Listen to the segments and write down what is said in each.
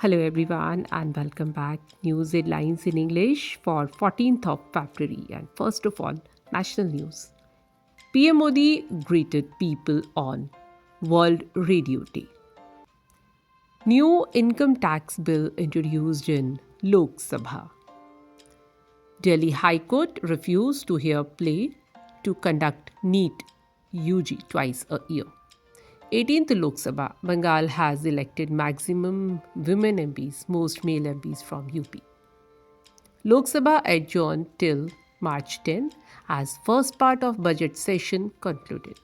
Hello everyone and welcome back. News headlines in English for 14th of February. And first of all, national news. PM Modi greeted people on World Radio Day. New income tax bill introduced in Lok Sabha. Delhi High Court refused to hear plea to conduct NEET UG twice a year. 18th Lok Sabha, Bengal has elected maximum women MPs, most male MPs from UP. Lok Sabha adjourned till March 10 as first part of budget session concluded.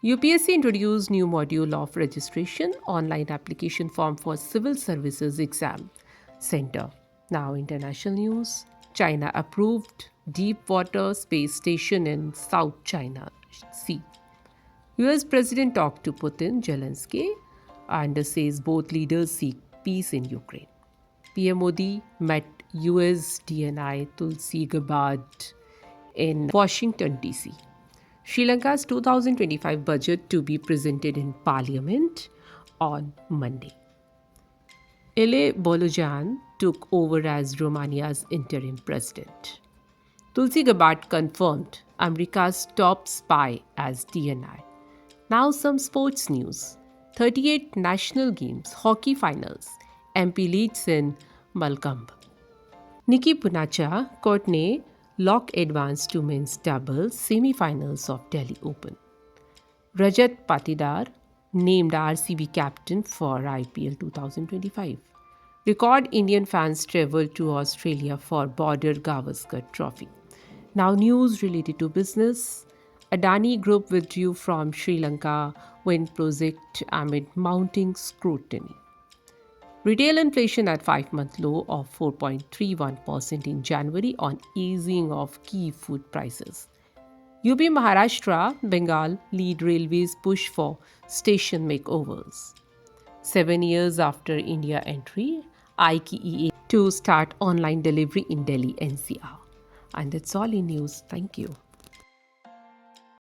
UPSC introduced new module of registration online application form for civil services exam center. Now international news. China approved deep water space station in South China Sea. US President talked to Putin, Zelensky, and says both leaders seek peace in Ukraine. PM Modi met US DNI Tulsi Gabbard in Washington, D.C. Sri Lanka's 2025 budget to be presented in Parliament on Monday. Ile Bolojan took over as Romania's interim president. Tulsi Gabbard confirmed America's top spy as DNI. Now some sports news. 38 national games, hockey finals. MP leads in Malkamb. Nikki Punacha, Courtney Lock advanced to men's doubles semi-finals of Delhi Open. Rajat Patidar named RCB captain for IPL 2025. Record Indian fans traveled to Australia for Border Gavaskar Trophy. Now news related to business. Adani Group withdrew from Sri Lanka wind project amid mounting scrutiny. Retail inflation at 5-month low of 4.31% in January on easing of key food prices. UP Maharashtra, Bengal lead railways push for station makeovers. 7 years after India entry, IKEA to start online delivery in Delhi NCR. And that's all in news. Thank you.